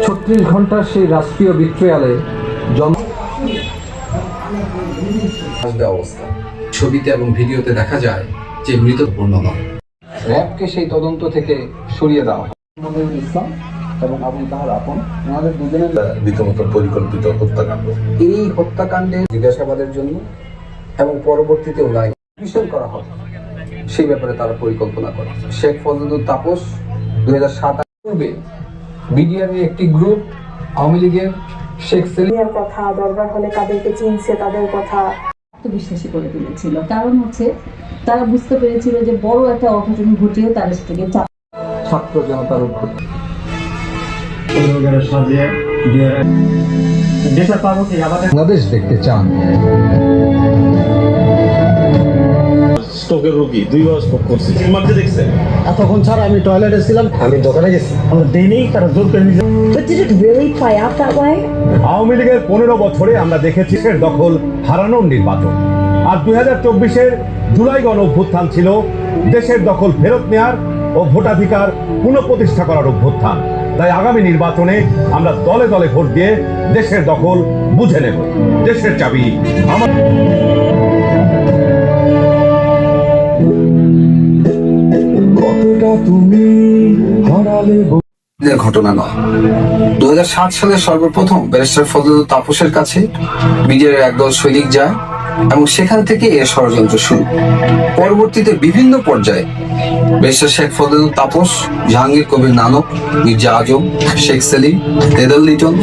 ছত্রিশ ঘন্টার সেই রাষ্ট্রীয় বিট্রিয়ালে অবস্থা ছবিতে এবং ভিডিওতে দেখা যায় যে মৃতপূর্ণ নয়। র্যাবকে সেই তদন্ত থেকে সরিয়ে দেওয়া হয়। ইসলাম এবং আবুল তাহার আপন ওনাদের দুজনের রীতিমতো পরিকল্পিত হত্যাকাণ্ড। এই হত্যাকাণ্ডে জিজ্ঞাসাবাদের জন্য এবং পরবর্তীতে ওনায় ভীষণ করা হয় সেই ব্যাপারে তারা পরিকল্পনা করে। শেখ ফজলুল তাপস 2007 পূর্বে বিডিআরের একটি গ্রুপ আওয়ামী লীগের শেখ সেলিমের কথা দরবার হলে কাদেরকে চিনছে তাদের কথা আত্মবিশ্বাসী করে তুলেছিল। কারণ হচ্ছে তারা বুঝতে পেরেছিল যে বড় একটা অঘটন ঘটিয়ে তাদের থেকে ছাত্র জনতার উদ্যোগ বাংলাদেশ দেখতে চান। স্টকের রোগী 2 বার স্টক করছে মাঝে দেখছেন এতক্ষণ ছাড়া আমি টয়লেটে ছিলাম, আমি দোকানে গেছি, আমার দেনেই তারা জোর করে নিয়ে। But did it really play out that way? Awami লীগের 15 বছরে আমরা দেখেছি দখল হারানোর নির্বাচন, আর 2024-এর জুলাই গণ অভ্যুত্থান ছিল দেশের দখল ফেরত নেয়ার ও ভোটাধিকার পুনঃপ্রতিষ্ঠা করার অভ্যুত্থান। তাই আগামী নির্বাচনে আমরা দলে দলে ভোট দিয়ে দেশের দখল বুঝে নেব। দেশের চাবি আমার। ঘটনা নয়। 2007 সালে সর্বপ্রথম ব্যারিস্টার ফজলুল তাপসের কাছে বিডিআরের একদল সৈনিক যায় এবং সেখান থেকে এর ষড়যন্ত্র শুরু। পরবর্তীতে বিভিন্ন পর্যায়ে ব্যারিস্টার শেখ ফজলুল তাপস, জাহাঙ্গীর কবির নানক, মির্জা আজম, শেখ সেলিম, তেদল লিটন